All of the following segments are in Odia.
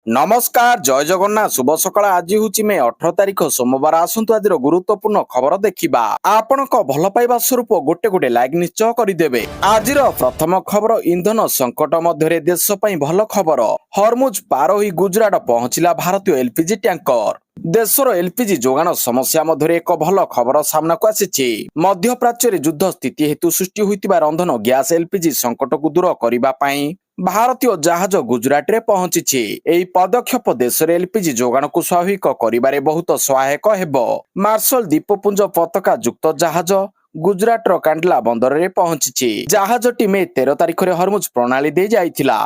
नमस्कार जय जगन्नाथ शुभ सकाळ आज हूँ मे 18 तारिख सोमवार आसतु आज गुरुत्वपूर्ण खबर देखा आपण भल पाइबा स्वरूप गोटे गोटे लाइक निश्चय करदेवे। आज प्रथम खबर इंधन संकट मध्य देश भल खबर हरमुज पार हो गुजरात पहुंचला भारतीय एलपीजी टैंकर। देशर एलपीजी जोगाण समस्या मध्य एक भल खबर सामना को आसी मध्य प्राच्य युद्ध स्थिति हेतु सृष्टि होइतिबा रंधन गैस एलपीजी संकट को दूर करने भारतीय जहाज गुजरात रे पहुंची। एही पदक्षेप देश रे एलपीजी जोगाण को स्वाभाविक करिबारे बहुत सहायक हेबो। मार्शल द्वीपपुंज पताका युक्त जहाज गुजरात रो कांडला बंदर रे पहुंची। जहाजटी मे 13 तारिख रे हरमुज प्रणाली दे जाइथिला।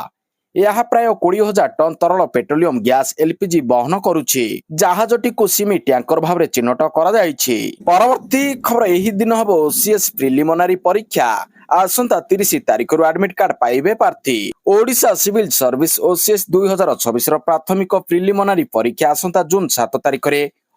यह प्राय 20,000 टन तरल पेट्रोलियम गैस एलपीजी बहन करुछि। जहाजटी को सिमी टैंकर भाव में चिन्हट करा जाइछि। परवर्ती खबर एही दिन हबो ओसीएस प्रिलिमिनारी परीक्षा आसंता 30 तारिख एडमिट कार्ड पाइबे प्रार्थी। ओडिशा सिविल सर्विस ओसीएस 2026 प्राथमिक प्रिलिमिनारी परीक्षा आसंता जून 7 तारिख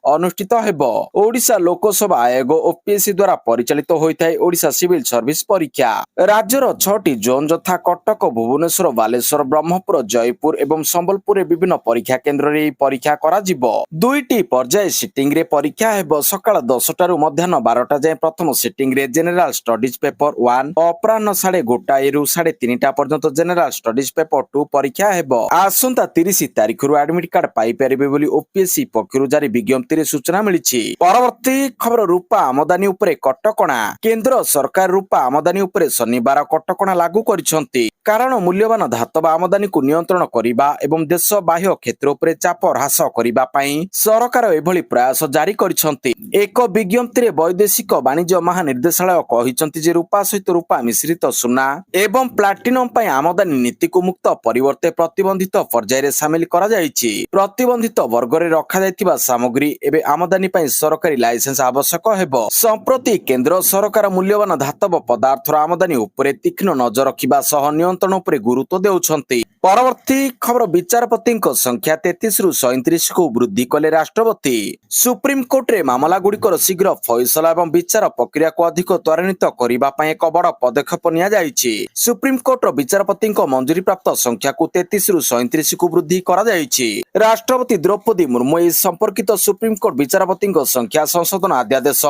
अनुष्ठित हेबो। ओडिशा लोकसभा आयोग ओपीएससी द्वारा परिचालित होइथाय ओडिशा सिविल सर्विस परीक्षा। राज्यर 6टी जोन यथा कटक भुवनेश्वर बालेश्वर ब्रह्मपुर जयपुर एवं संबलपुर विभिन्न परीक्षा केन्द्र रे परीक्षा करा जिवो। 2टी पर्याय सिटिंग रे परीक्षा हेबो। सकाळ 10 टारू मध्याह्न 12टा जाय प्रथम सिटिंग रे जनरल स्टडीज पेपर 1 अपराह्न 1:30 रु 3:30 पर्यंत जनरल स्टडीज पेपर 2 परीक्षा हेबो। आसंता 30 तारिख एडमिट कार्ड पाई परिबे बोली ओपीएससी पक्षरु जारी विज्ञप्ति सूचना मिली। परवर्ती खबर रूपा आमदानी उपरे कटकणा। केंद्र सरकार रूपा आमदानी उपरे शनिवार कटकणा लागू करिसंती। कारण मूल्यवान धातव आमदानी को नियंत्रण करिबा एवं देश बाह्य क्षेत्र उपरे चाप ह्रास करिबा पई सरकार एभली प्रयास जारी करिसंती। एक विज्ञप्ति रे वैदेशिक वाणिज्य महानिर्देशालय कहिसंती जे रूपा सहित रूपा मिश्रित सुना एवं प्लाटिनम पई आमदानी नीति को मुक्त परिवर्ते प्रतिबंधित पर्याय रे शामिल करा जायछि। प्रतिबंधित वर्ग रे रखा जायतिबा सामग्री एबे आमदानी पई सरकारी लाइसेंस आवश्यक हेबो। संप्रति केंद्र सरकार मूल्यवान धातव पदार्थर आमदानी उपरे तीक्ष्ण नजर रखिबा सह नियंत्रण उपरे गुरुत्व देउछंती। परवर्ती खबर विचारपति संख्या 33 रु 37 को वृद्धि कले राष्ट्रपति। सुप्रीम कोर्ट रे मामला गुड़िकर शीघ्र फैसला एवं विचार प्रक्रिया को अधिक त्वरान्वित करबा पई एक बड़ पदक्षेप निया जायछि। सुप्रीम कोर्ट रो विचारपति मंजूरी प्राप्त संख्या को 33 रु 37 को वृद्धि करा जायछि। राष्ट्रपति द्रौपदी मुर्मू ए संपर्कित सुप्रीम कोर्ट विचारपति संख्या संशोधन अध्यादेश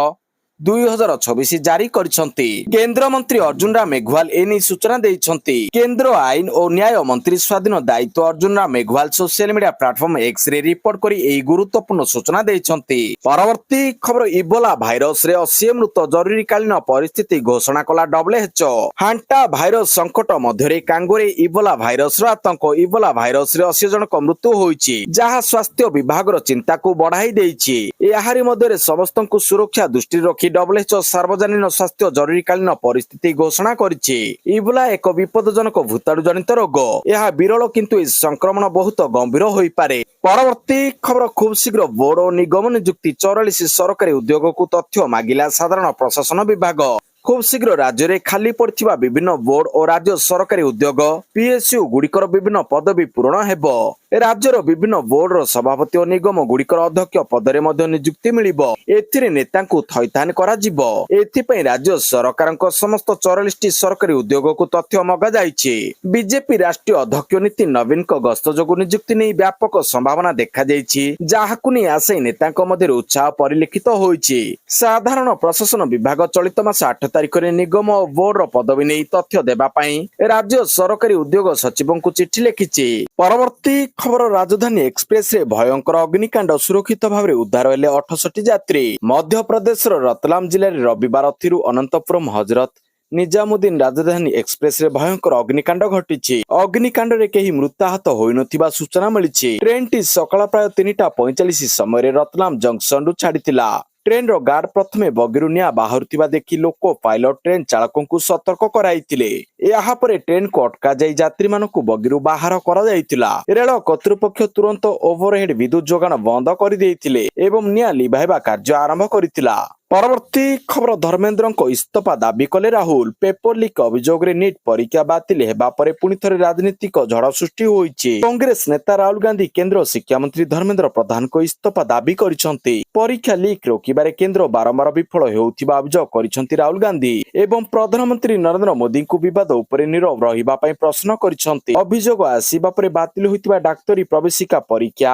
2026 जारी करिसंती। केंद्र मंत्री अर्जुन राम मेघवाल एनी सूचना देइछंती। केंद्र आईन और न्याय मंत्री स्वाधीन दायित्व Arjun Ram Meghwal social media platform X ray report करी एही गुरुत्वपूर्ण सूचना देइछंती। परवर्ती खबर इबोला भाइरस रे 80 मृत जरूरीकालीन परिस्थिति घोषणा कला WHO। हांटा भाइरस संकट मध्यरे कांगोरे इबोला भाइरस रो आतंक। इबोला भाइरस रे 80 जनक मृत्यु होईछि जहा स्वास्थ्य विभाग रो चिंता को बढ़ाई देइछि। एहारी मध्यरे समस्त को सुरक्षा दृष्टि रखी WHO सार्वजनिक स्वास्थ्य जरूरीकालीन परिस्थिति घोषणा करिछि। इबोला एक विपदजनक भूताणु जनित रोग। यह विरल किंतु इस संक्रमण बहुत गंभीर होई पारे। परवर्ती खबर खूब शीघ्र बोर्ड और निगम नियुक्ति 44 सरकारी उद्योग को तथ्य मागिला साधारण प्रशासन विभाग। खूब शीघ्र राज्य रे खाली पड़थिबा विभिन्न बोर्ड और राज्य सरकारी उद्योग पीएसयू गुड़िकर विभिन्न पदवी पूरण हेबो। राज्यर विभिन्न बोर्ड रो सभापति और निगम गुड़िकर अध्यक्ष पदरे मध्य नियुक्ति मिलिबो। एथिरे नेतांकु थैथान करा जिवो। एथि पई राज्य सरकारक समस्त 44 सरकारी उद्योग को तथ्य मगा जायछि। बीजेपी राष्ट्रीय अध्यक्ष नितिन नवीन को गस्त जोगु नियुक्ति नै व्यापक संभावना देखा जायछि जाहाकु नै आसे नेतांक मध्य उत्साह परिलक्षित होईछि। साधारण प्रशासन विभाग चलित मास 8 तारिख रे निगम और बोर्ड रो पदवी नै तथ्य देबा पई राज्य सरकारी उद्योग सचिवों को चिट्ठी लिखिछि। परवर्ती खबर राजधानी एक्सप्रेस रे भयंकर अग्निकांड सुरक्षित भाव में उद्धार हेले 68 यात्री। मध्य प्रदेश रतलाम जिले रे रविवार थिरु अनंतपुरम हजरत निजामुद्दीन राजधानी एक्सप्रेस रे भयंकर अग्निकांड घटिछि। अग्निकांड रे केही मृताहत होई नथिबा सूचना मिलिछि। ट्रेन टी सकाळ प्राय 3:45 समय रे रतलाम जंक्शन रु छाडितिला। ट्रेन रो गार्ड प्रथमे बगिरु निया बाहरुतिबा देखि लोको पायलट ट्रेन चालकों को सतर्क कराइतिले। एहा परे ट्रेन को अटका जाई यात्री मानकु बगिरु बाहर करा जाइतिला। रेल कर्तृपक्ष तुरंत ओवरहेड विद्युत जोगाण बंद करि देइतिले एवं निया लिभाइबा कार्य आरंभ करितिला। ପରବର୍ତ୍ତୀ ଖବର ଧର୍ମେନ୍ଦ୍ରଙ୍କ ଇସ୍ତଫା ଦାବି କଲେ ରାହୁଲ। ପେପର ଲିକ୍ ଅଭିଯୋଗରେ ନିଟ୍ ପରୀକ୍ଷା ବାତିଲ ହେବା ପରେ ପୁଣି ଥରେ ରାଜନୈତିକ ଝଡ଼ ସୃଷ୍ଟି ହୋଇଛି। କଂଗ୍ରେସ ନେତା ରାହୁଲ ଗାନ୍ଧୀ କେନ୍ଦ୍ର ଶିକ୍ଷାମନ୍ତ୍ରୀ ଧର୍ମେନ୍ଦ୍ର ପ୍ରଧାନଙ୍କ ଇସ୍ତଫା ଦାବି କରିଛନ୍ତି। ପରୀକ୍ଷା ଲିକ୍ ରୋକିବାରେ କେନ୍ଦ୍ର ବାରମ୍ବାର ବିଫଳ ହେଉଥିବା ଅଭିଯୋଗ କରିଛନ୍ତି ରାହୁଲ ଗାନ୍ଧୀ ଏବଂ ପ୍ରଧାନମନ୍ତ୍ରୀ ନରେନ୍ଦ୍ର ମୋଦିଙ୍କୁ ବିବାଦ ଉପରେ ନୀରବ ରହିବା ପାଇଁ ପ୍ରଶ୍ନ କରିଛନ୍ତି। ଅଭିଯୋଗ ଆସିବା ପରେ ବାତିଲ ହୋଇଥିବା ଡାକ୍ତରୀ ପ୍ରବେଶିକା ପରୀକ୍ଷା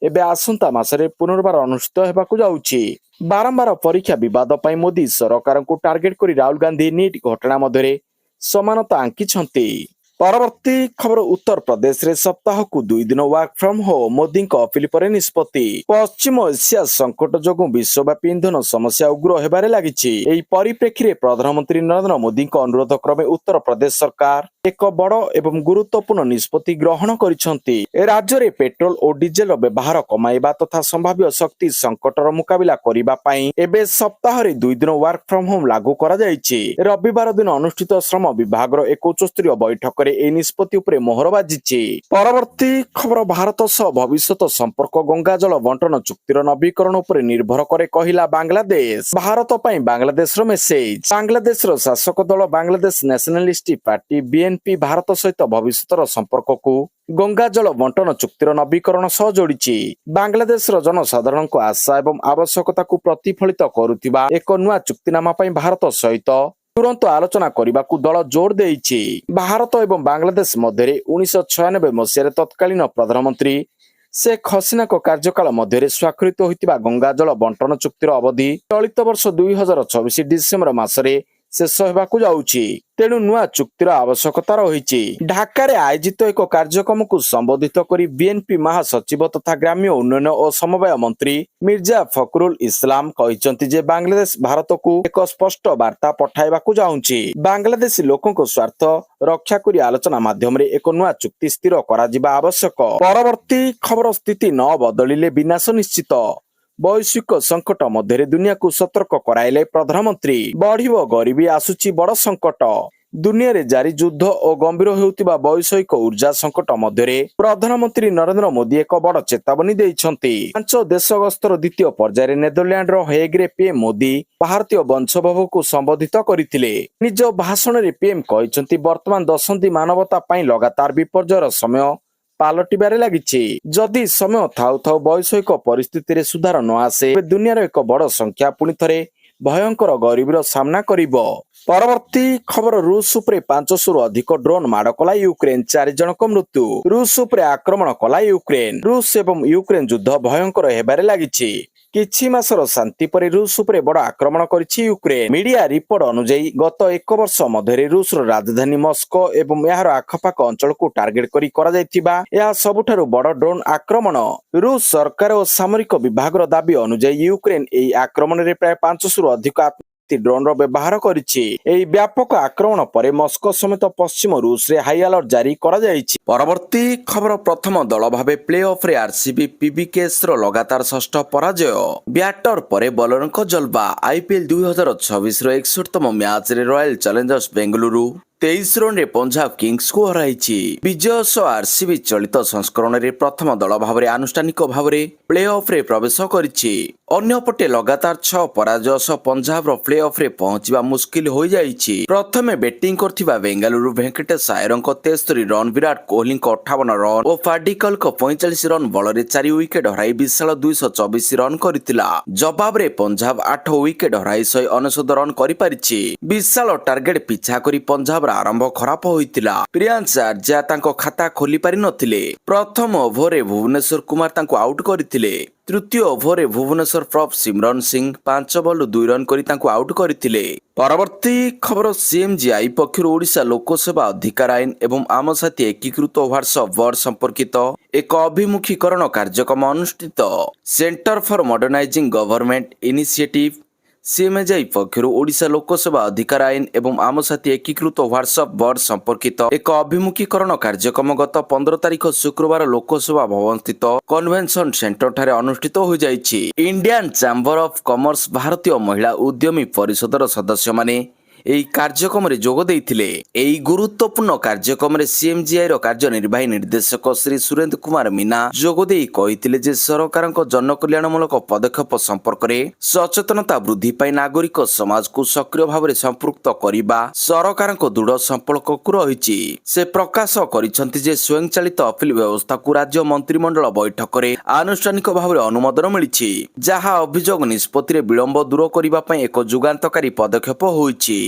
ଏବେ ଆସନ୍ତା ମାସରେ ପୁନର୍ବାର ଅନୁଷ୍ଠିତ ହେବାକୁ ଯାଉଛି। ବାରମ୍ବାର ପରୀକ୍ଷା ବିବାଦ ପାଇଁ ମୋଦି ସରକାରଙ୍କୁ ଟାର୍ଗେଟ କରି ରାହୁଲ ଗାନ୍ଧୀ ନିଟ୍ ଘଟଣା ମଧ୍ୟରେ ସମାନତା ଆଙ୍କିଛନ୍ତି। ପରବର୍ତ୍ତୀ ଖବର ଉତ୍ତରପ୍ରଦେଶରେ ସପ୍ତାହକୁ 2 ଦିନ ୱାର୍କ ଫ୍ରମ ହୋମ ମୋଦିଙ୍କ ଅପିଲ ପରେ ନିଷ୍ପତ୍ତି। ପଶ୍ଚିମ ଏସିଆ ସଂକଟ ଯୋଗୁଁ ବିଶ୍ୱବ୍ୟାପୀ ଇନ୍ଧନ ସମସ୍ୟା ଉଗ୍ର ହେବାରେ ଲାଗିଛି। ଏହି ପରିପ୍ରେକ୍ଷୀରେ ପ୍ରଧାନମନ୍ତ୍ରୀ ନରେନ୍ଦ୍ର ମୋଦିଙ୍କ ଅନୁରୋଧ କ୍ରମେ ଉତ୍ତରପ୍ରଦେଶ ସରକାର ଏକ ବଡ଼ ଏବଂ ଗୁରୁତ୍ୱପୂର୍ଣ୍ଣ ନିଷ୍ପତ୍ତି ଗ୍ରହଣ କରିଛନ୍ତି। ରାଜ୍ୟରେ ପେଟ୍ରୋଲ ଓ ଡିଜେଲର ବ୍ୟବହାର କମାଇବା ତଥା ସମ୍ଭାବ୍ୟ ଶକ୍ତି ସଂକଟର ମୁକାବିଲା କରିବା ପାଇଁ ଏବେ ସପ୍ତାହରେ 2 ଦିନ ୱାର୍କ ଫ୍ରମ ହୋମ ଲାଗୁ କରାଯାଇଛି। ରବିବାର ଦିନ ଅନୁଷ୍ଠିତ ଶ୍ରମ ବିଭାଗର ଏକ ଉଚ୍ଚସ୍ତରୀୟ ବୈଠକରେ ଏହି ନିଷ୍ପତ୍ତି ଉପରେ ମୋହର ବାଜିଛି। ପରବର୍ତ୍ତୀ ଖବର ଭାରତ ସହ ଭବିଷ୍ୟତ ସମ୍ପର୍କ ଗଙ୍ଗା ଜଳ ବଣ୍ଟନ ଚୁକ୍ତିର ନବୀକରଣ ଉପରେ ନିର୍ଭର କରେ କହିଲା ବାଂଲାଦେଶ। ଭାରତ ପାଇଁ ବାଂଲାଦେଶର ମେସେଜ। ବାଂଲାଦେଶର ଶାସକ ଦଳ Bangladesh nationalist party BNP Bharat ସହିତ ଭବିଷ୍ୟତର ସମ୍ପର୍କକୁ ଗଙ୍ଗା ଜଳ ବଣ୍ଟନ ଚୁକ୍ତିର ନବୀକରଣ ସହ ଯୋଡ଼ିଛି। ବାଂଲାଦେଶର ଜନସାଧାରଣଙ୍କ ଆଶା ଏବଂ ଆବଶ୍ୟକତାକୁ ପ୍ରତିଫଳିତ କରୁଥିବା ଏକ ନୂଆ ଚୁକ୍ତିନାମା ପାଇଁ ଭାରତ ସହିତ ତୁରନ୍ତ ଆଲୋଚନା କରିବାକୁ ଦଳ ଜୋର ଦେଇଛି। ଭାରତ ଏବଂ ବାଂଲାଦେଶ ମଧ୍ୟରେ 1996 ମସିହାରେ ତତ୍କାଳୀନ ପ୍ରଧାନମନ୍ତ୍ରୀ ଶେଖ୍ ହସିନାଙ୍କ କାର୍ଯ୍ୟକାଳ ମଧ୍ୟରେ ସ୍ୱାକ୍ଷରିତ ହୋଇଥିବା ଗଙ୍ଗା ଜଳ ବଣ୍ଟନ ଚୁକ୍ତିର ଅବଧି ଚଳିତ ବର୍ଷ 2024 ଡିସେମ୍ବର ମାସରେ ଶେଷ ହେବାକୁ ଯାଉଛି। ତେଣୁ ନୂଆ ଚୁକ୍ତିର ଆବଶ୍ୟକତା ରହିଛି। ଢାକାରେ ଆୟୋଜିତ ଏକ କାର୍ଯ୍ୟକ୍ରମକୁ ସମ୍ବୋଧିତ କରି ବିଏନପି ମହାସଚିବ ତଥା ଗ୍ରାମ୍ୟ ଉନ୍ନୟନ ଓ ସମବାୟ ମନ୍ତ୍ରୀ ମିର୍ଜା ଫଖରୁଲ ଇସଲାମ କହିଛନ୍ତି ଯେ ବାଂଲାଦେଶ ଭାରତକୁ ଏକ ସ୍ପଷ୍ଟ ବାର୍ତ୍ତା ପଠାଇବାକୁ ଚାହୁଁଛି। ବାଂଲାଦେଶୀ ଲୋକଙ୍କ ସ୍ୱାର୍ଥ ରକ୍ଷା କରି ଆଲୋଚନା ମାଧ୍ୟମରେ ଏକ ନୂଆ ଚୁକ୍ତି ସ୍ଥିର କରାଯିବା ଆବଶ୍ୟକ। ପରବର୍ତ୍ତୀ ଖବର ସ୍ଥିତି ନ ବଦଳିଲେ ବିନାଶ ନିଶ୍ଚିତ। ବୈଶ୍ୱିକ ସଙ୍କଟ ମଧ୍ୟରେ ଦୁନିଆକୁ ସତର୍କ କରାଇଲେ ପ୍ରଧାନମନ୍ତ୍ରୀ। ବଢିବ ଗରିବୀ, ଆସୁଛି ବଡ଼ ସଙ୍କଟ। ଦୁନିଆରେ ଜାରି ଯୁଦ୍ଧ ଓ ଗମ୍ଭୀର ହେଉଥିବା ବୈଷୟିକ ଉର୍ଜା ସଙ୍କଟ ମଧ୍ୟରେ ପ୍ରଧାନମନ୍ତ୍ରୀ ନରେନ୍ଦ୍ର ମୋଦି ଏକ ବଡ଼ ଚେତାବନୀ ଦେଇଛନ୍ତି। 5 ଦେଶ ଗସ୍ତର ଦ୍ୱିତୀୟ ପର୍ଯ୍ୟାୟରେ ନେଦରଲ୍ୟାଣ୍ଡର ହେଗ୍ରେ ପିଏମ୍ ମୋଦି ଭାରତୀୟ ବଂଶୋଦ୍ଭବକୁ ସମ୍ବୋଧିତ କରିଥିଲେ। ନିଜ ଭାଷଣରେ ପିଏମ୍ କହିଛନ୍ତି ବର୍ତ୍ତମାନ ଦଶନ୍ଧି ମାନବତା ପାଇଁ ଲଗାତାର ବିପର୍ଯ୍ୟୟର ସମୟ ପାଲଟିବାରେ ଲାଗିଛି। ଯଦି ସମୟ ଥାଉ ଥାଉ ବୈଷୟିକ ପରିସ୍ଥିତିରେ ସୁଧାର ନ ଆସେ ତେବେ ଦୁନିଆର ଏକ ବଡ଼ ସଂଖ୍ୟା ପୁଣି ଥରେ ଭୟଙ୍କର ଗରିବୀର ସାମ୍ନା କରିବ। ପରବର୍ତ୍ତୀ ଖବର ରୁଷ ଉପରେ 500ରୁ ଅଧିକ ଡ୍ରୋନ ମାଡ଼ କଲା ୟୁକ୍ରେନ, 4 ଜଣଙ୍କ ମୃତ୍ୟୁ। ରୁଷ ଉପରେ ଆକ୍ରମଣ କଲା ୟୁକ୍ରେନ। ରୁଷ ଏବଂ ୟୁକ୍ରେନ ଯୁଦ୍ଧ ଭୟଙ୍କର ହେବାରେ ଲାଗିଛି। କିଛି ମାସର ଶାନ୍ତି ପରେ ରୁଷ ଉପରେ ବଡ଼ ଆକ୍ରମଣ କରିଛି ୟୁକ୍ରେନ। ମିଡିଆ ରିପୋର୍ଟ ଅନୁଯାୟୀ ଗତ 1 ବର୍ଷ ମଧ୍ୟରେ ରୁଷର ରାଜଧାନୀ ମସ୍କୋ ଏବଂ ଏହାର ଆଖପାଖ ଅଞ୍ଚଳକୁ ଟାର୍ଗେଟ କରି କରାଯାଇଥିବା ଏହା ସବୁଠାରୁ ବଡ଼ ଡ୍ରୋନ ଆକ୍ରମଣ। ରୁଷ ସରକାର ଓ ସାମରିକ ବିଭାଗର ଦାବି ଅନୁଯାୟୀ ୟୁକ୍ରେନ ଏହି ଆକ୍ରମଣରେ ପ୍ରାୟ 500ରୁ ଅଧିକ ଡ୍ରୋନର ବ୍ୟବହାର କରିଛି। ଏହି ବ୍ୟାପକ ଆକ୍ରମଣ ପରେ ମସ୍କୋ ସମେତ ପଶ୍ଚିମ ରୁଷରେ ହାଇ ଆଲର୍ଟ ଜାରି କରାଯାଇଛି। ପରବର୍ତ୍ତୀ ଖବର ପ୍ରଥମ ଦଳ ଭାବେ ପ୍ଲେ ଅଫରେ ଆରସିବି ପିବିକେଏସର ଲଗାତାର ଷଷ୍ଠ ପରାଜୟ। ବ୍ୟାଟର ପରେ ବୋଲରଙ୍କ ଜଲବା। ଆଇପିଏଲ୍ 2026ର 61ତମ ମ୍ୟାଚରେ ରୟାଲ ଚ୍ୟାଲେଞ୍ଜର୍ସ ବେଙ୍ଗାଲୁରୁ 23 ରନରେ ପଞ୍ଜାବ କିଙ୍ଗସକୁ ହରାଇଛି। ବିଜୟ ସହ ଆରସିବି ଚଳିତ ସଂସ୍କରଣରେ ପ୍ରଥମ ଦଳ ଭାବରେ ଆନୁଷ୍ଠାନିକ ଭାବରେ ପ୍ଲେ ଅଫରେ ପ୍ରବେଶ କରିଛି। ଅନ୍ୟପଟେ ଲଗାତାର 6 ପରାଜୟ ସହ ପଞ୍ଜାବର ପ୍ଲେ ଅଫରେ ପହଞ୍ଚିବା ମୁସ୍କିଲ ହୋଇଯାଇଛି। ପ୍ରଥମେ ବ୍ୟାଟିଂ କରିଥିବା ବେଙ୍ଗାଲୁରୁ ଭେଙ୍କଟେଶ ଆୟରଙ୍କ 73 ରନ୍, ବିରାଟ କୋହଲିଙ୍କ 58 ରନ୍ ଓ ପାର୍ଡିକଲଙ୍କ 45 ରନ୍ ବଳରେ 4 ୱିକେଟ ହରାଇ ବିଶାଳ 224 ରନ୍ କରିଥିଲା। ଜବାବରେ ପଞ୍ଜାବ 8 ୱିକେଟ ହରାଇ 199 ରନ୍ କରିପାରିଛି। ବିଶାଳ ଟାର୍ଗେଟ ପିଛା କରି ପଞ୍ଜାବର ଆରମ୍ଭ ଖରାପ ହୋଇଥିଲା। ପ୍ରିୟାଂଶ ଆର୍ଯ୍ୟା ତାଙ୍କ ଖାତା ଖୋଲି ପାରିନଥିଲେ। ପ୍ରଥମ ଓଭରରେ ଭୁବନେଶ୍ୱର କୁମାର ତାଙ୍କୁ ଆଉଟ୍ କରିଥିଲେ। ତୃତୀୟ ଓଭରରେ ଭୁବନେଶ୍ୱର ପ୍ରଫ୍ ସିମରନ ସିଂ 5 ବଲରୁ 2 ରନ୍ କରି ତାଙ୍କୁ ଆଉଟ୍ କରିଥିଲେ। ପରବର୍ତ୍ତୀ ଖବର ସିଏମଜିଆଇ ପକ୍ଷରୁ ଓଡ଼ିଶା ଲୋକସେବା ଅଧିକାର ଆଇନ ଏବଂ ଆମ ସାଥୀ ଏକୀକୃତ ହ୍ୱାଟ୍ସଆପ୍ ବୋର୍ଡ ସମ୍ପର୍କିତ ଏକ ଅଭିମୁଖୀକରଣ କାର୍ଯ୍ୟକ୍ରମ ଅନୁଷ୍ଠିତ। Centre for modernising government initiative CMGI ପକ୍ଷରୁ ଓଡ଼ିଶା ଲୋକସେବା ଅଧିକାର ଆଇନ ଏବଂ ଆମ ସାଥୀ ଏକୀକୃତ ହ୍ୱାଟ୍ସଆପ୍ ବୋର୍ଡ ସମ୍ପର୍କିତ ଏକ ଅଭିମୁଖୀକରଣ କାର୍ଯ୍ୟକ୍ରମ ଗତ 15 ତାରିଖ ଶୁକ୍ରବାର ଲୋକସେବା ଭବନ ସ୍ଥିତ କନଭେନସନ ସେଣ୍ଟର ଠାରେ ଅନୁଷ୍ଠିତ ହୋଇଯାଇଛି। ଇଣ୍ଡିଆନ୍ ଚାମ୍ବର ଅଫ୍ କମର୍ସ ଭାରତୀୟ ମହିଳା ଉଦ୍ୟମୀ ପରିଷଦର ସଦସ୍ୟମାନେ ଏହି କାର୍ଯ୍ୟକ୍ରମରେ ଯୋଗ ଦେଇଥିଲେ। ଏହି ଗୁରୁତ୍ୱପୂର୍ଣ୍ଣ କାର୍ଯ୍ୟକ୍ରମରେ ସିଏମଜିଆଇର କାର୍ଯ୍ୟନିର୍ବାହୀ ନିର୍ଦ୍ଦେଶକ ଶ୍ରୀ ସୁରେନ୍ଦ୍ର କୁମାର ମୀନା ଯୋଗଦେଇ କହିଥିଲେ ଯେ ସରକାରଙ୍କ ଜନକଲ୍ୟାଣମୂଳକ ପଦକ୍ଷେପ ସମ୍ପର୍କରେ ସଚେତନତା ବୃଦ୍ଧି ପାଇଁ ନାଗରିକ ସମାଜକୁ ସକ୍ରିୟ ଭାବରେ ସମ୍ପୃକ୍ତ କରିବା ସରକାରଙ୍କ ଦୃଢ ସମ୍ପର୍କକୁ ରହିଛି। ସେ ପ୍ରକାଶ କରିଛନ୍ତି ଯେ ସ୍ୱୟଂଚାଳିତ ଅପିଲ ବ୍ୟବସ୍ଥାକୁ ରାଜ୍ୟ ମନ୍ତ୍ରିମଣ୍ଡଳ ବୈଠକରେ ଆନୁଷ୍ଠାନିକ ଭାବରେ ଅନୁମୋଦନ ମିଳିଛି, ଯାହା ଅଭିଯୋଗ ନିଷ୍ପତ୍ତିରେ ବିଳମ୍ବ ଦୂର କରିବା ପାଇଁ ଏକ ଯୁଗାନ୍ତକାରୀ ପଦକ୍ଷେପ ହୋଇଛି।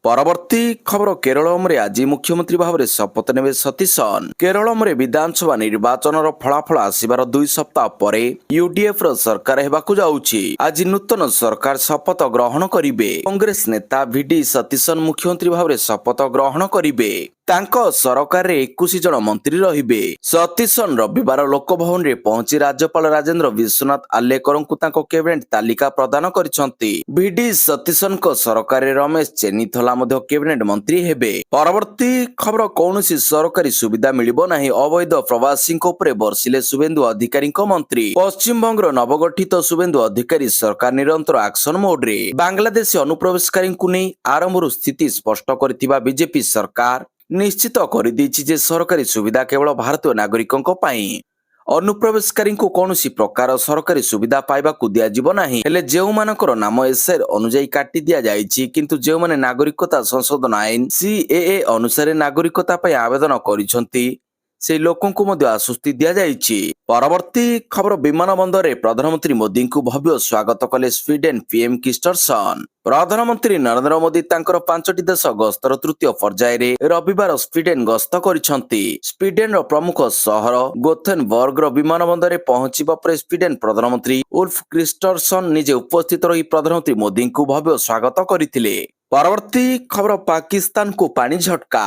ପରବର୍ତ୍ତୀ ଖବର କେରଳମରେ ଆଜି ମୁଖ୍ୟମନ୍ତ୍ରୀ ଭାବରେ ଶପଥ ନେବେ ସତୀଶନ। କେରଳମରେ ବିଧାନସଭା ନିର୍ବାଚନର ଫଳାଫଳ ଆସିବାର 2 ସପ୍ତାହ ପରେ ୟୁଡିଏଫର ସରକାର ହେବାକୁ ଯାଉଛି। ଆଜି ନୂତନ ସରକାର ଶପଥ ଗ୍ରହଣ କରିବେ। କଂଗ୍ରେସ ନେତା ଭିଡି ସତୀଶନ ମୁଖ୍ୟମନ୍ତ୍ରୀ ଭାବରେ ଶପଥ ଗ୍ରହଣ କରିବେ। ତାଙ୍କ ସରକାରରେ 21 ଜଣ ମନ୍ତ୍ରୀ ରହିବେ। ସତୀଶନ ରବିବାର ଲୋକଭବନରେ ପହଞ୍ଚି ରାଜ୍ୟପାଳ ରାଜେନ୍ଦ୍ର ବିଶ୍ୱନାଥ ଆଲେକରଙ୍କୁ ତାଙ୍କ କ୍ୟାବିନେଟ ତାଲିକା ପ୍ରଦାନ କରିଛନ୍ତି। ଭିଡି ସତୀଶନଙ୍କ ସରକାରରେ ରମେଶ ଚେନିଥଲା ମଧ୍ୟ କ୍ୟାବିନେଟ ମନ୍ତ୍ରୀ ହେବେ। ପରବର୍ତ୍ତୀ ଖବର କୌଣସି ସରକାରୀ ସୁବିଧା ମିଳିବ ନାହିଁ, ଅବୈଧ ପ୍ରବାସୀଙ୍କ ଉପରେ ବର୍ଷିଲେ ଶୁଭେନ୍ଦୁ ଅଧିକାରୀଙ୍କ ମନ୍ତ୍ରୀ। ପଶ୍ଚିମବଙ୍ଗର ନବଗଠିତ ଶୁଭେନ୍ଦୁ ଅଧିକାରୀ ସରକାର ନିରନ୍ତର ଆକ୍ସନ ମୋଡରେ। ବାଂଲାଦେଶୀ ଅନୁପ୍ରବେଶକାରୀଙ୍କୁ ନେଇ ଆରମ୍ଭରୁ ସ୍ଥିତି ସ୍ପଷ୍ଟ କରିଥିବା ବିଜେପି ସରକାର ନିଶ୍ଚିତ କରିଦେଇଛି ଯେ ସରକାରୀ ସୁବିଧା କେବଳ ଭାରତୀୟ ନାଗରିକଙ୍କ ପାଇଁ। ଅନୁପ୍ରବେଶକାରୀଙ୍କୁ କୌଣସି ପ୍ରକାର ସରକାରୀ ସୁବିଧା ପାଇବାକୁ ଦିଆଯିବ ନାହିଁ। ହେଲେ ଯେଉଁମାନଙ୍କର ନାମ ଏସ୍ଆଇଆର୍ ଅନୁଯାୟୀ କାଟି ଦିଆଯାଇଛି, କିନ୍ତୁ ଯେଉଁମାନେ ନାଗରିକତା ସଂଶୋଧନ ଆଇନ ସିଏଏ ଅନୁସାରେ ନାଗରିକତା ପାଇଁ ଆବେଦନ କରିଛନ୍ତି, ସେହି ଲୋକଙ୍କୁ ମଧ୍ୟ ଆଶ୍ୱସ୍ତି ଦିଆଯାଇଛି। ପରବର୍ତ୍ତୀ ଖବର ବିମାନ ବନ୍ଦରରେ ପ୍ରଧାନମନ୍ତ୍ରୀ ମୋଦିଙ୍କୁ ଭବ୍ୟ ସ୍ୱାଗତ କଲେ ସ୍ୱିଡେନ ପିଏମ୍ କ୍ରିଷ୍ଟର୍ସନ। ପ୍ରଧାନମନ୍ତ୍ରୀ ନରେନ୍ଦ୍ର ମୋଦି ତାଙ୍କର 5ଟି ଦେଶ ଗସ୍ତର ତୃତୀୟ ପର୍ଯ୍ୟାୟରେ ରବିବାର ସ୍ୱିଡେନ ଗସ୍ତ କରିଛନ୍ତି। ସ୍ୱିଡେନର ପ୍ରମୁଖ ସହର ଗୋଥେନବର୍ଗର ବିମାନ ବନ୍ଦରରେ ପହଞ୍ଚିବା ପରେ ସ୍ୱିଡେନ ପ୍ରଧାନମନ୍ତ୍ରୀ ଉଲ୍ଫ କ୍ରିଷ୍ଟର୍ସନ ନିଜେ ଉପସ୍ଥିତ ରହି ପ୍ରଧାନମନ୍ତ୍ରୀ ମୋଦିଙ୍କୁ ଭବ୍ୟ ସ୍ୱାଗତ କରିଥିଲେ। ପରବର୍ତ୍ତୀ ଖବର ପାକିସ୍ତାନକୁ ପାଣି ଝଟକା।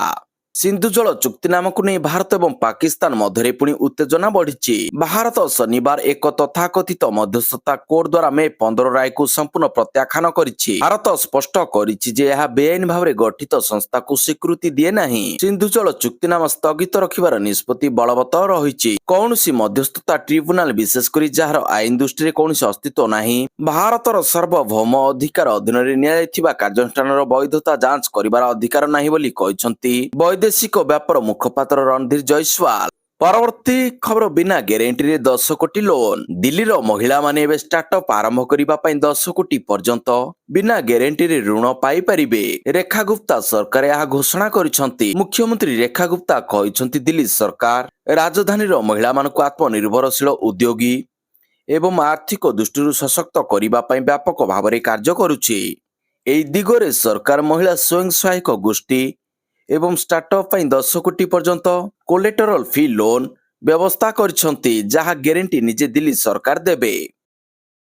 ସିନ୍ଧୁ ଜଳ ଚୁକ୍ତିନାମାକୁ ନେଇ ଭାରତ ଏବଂ ପାକିସ୍ତାନ ମଧ୍ୟରେ ପୁଣି ଉତ୍ତେଜନା ବଢିଛି। ଭାରତ ଶନିବାର ଏକ ତଥାକଥିତ ମଧ୍ୟସ୍ଥତା କୋର୍ଟ ଦ୍ୱାରା ମେ 15 ରାୟକୁ ସମ୍ପୂର୍ଣ୍ଣ ପ୍ରତ୍ୟାଖ୍ୟାନ କରିଛି। ଭାରତ ସ୍ପଷ୍ଟ କରିଛି ଯେ ଏହା ବେଆଇନ ଭାବରେ ଗଠିତ ସଂସ୍ଥାକୁ ସ୍ୱୀକୃତି ଦିଏ ନାହିଁ। ସିନ୍ଧୁ ଜଳ ଚୁକ୍ତିନାମା ସ୍ଥଗିତ ରଖିବାର ନିଷ୍ପତ୍ତି ବଳବତ୍ତର ରହିଛି। କୌଣସି ମଧ୍ୟସ୍ଥତା ଟ୍ରିବ୍ୟୁନାଲ, ବିଶେଷ କରି ଯାହାର ଆଇନ ଦୃଷ୍ଟିରେ କୌଣସି ଅସ୍ତିତ୍ୱ ନାହିଁ, ଭାରତର ସାର୍ବଭୌମ ଅଧିକାର ଅଧୀନରେ ନିଆଯାଇଥିବା କାର୍ଯ୍ୟାନୁଷ୍ଠାନର ବୈଧତା ଯାଞ୍ଚ କରିବାର ଅଧିକାର ନାହିଁ ବୋଲି କହିଛନ୍ତି ବୈଦେଶିକ ବ୍ୟାପାର ମୁଖପାତ୍ର ରଣଧୀର ଜୟସ୍ୱାଲ। ପରବର୍ତ୍ତୀ ଖବର ବିନା ଗ୍ୟାରେଣ୍ଟିରେ 10 କୋଟି ଲୋନ। ଦିଲ୍ଲୀର ମହିଳାମାନେ ଏବେ ଷ୍ଟାର୍ଟଅପ୍ ଆରମ୍ଭ କରିବା ପାଇଁ 10 କୋଟି ପର୍ଯ୍ୟନ୍ତ ବିନା ଗ୍ୟାରେଣ୍ଟିରେ ଋଣ ପାଇପାରିବେ। ରେଖା ଗୁପ୍ତା ସରକାର ଏହା ଘୋଷଣା କରିଛନ୍ତି। ମୁଖ୍ୟମନ୍ତ୍ରୀ ରେଖା ଗୁପ୍ତା କହିଛନ୍ତି ଦିଲ୍ଲୀ ସରକାର ରାଜଧାନୀର ମହିଳାମାନଙ୍କୁ ଆତ୍ମନିର୍ଭରଶୀଳ, ଉଦ୍ୟୋଗୀ ଏବଂ ଆର୍ଥିକ ଦୃଷ୍ଟିରୁ ସଶକ୍ତ କରିବା ପାଇଁ ବ୍ୟାପକ ଭାବରେ କାର୍ଯ୍ୟ କରୁଛି। ଏହି ଦିଗରେ ସରକାର ମହିଳା ସ୍ୱୟଂ ସହାୟକ ଗୋଷ୍ଠୀ ଏବଂ ଷ୍ଟାର୍ଟଅପ୍ ପାଇଁ 10 କୋଟି ପର୍ଯ୍ୟନ୍ତ କୋଲେଟରାଲ ଫି ଲୋନ ବ୍ୟବସ୍ଥା କରିଛନ୍ତି, ଯାହା ଗ୍ୟାରେଣ୍ଟି ନିଜେ ଦିଲ୍ଲୀ ସରକାର ଦେବେ।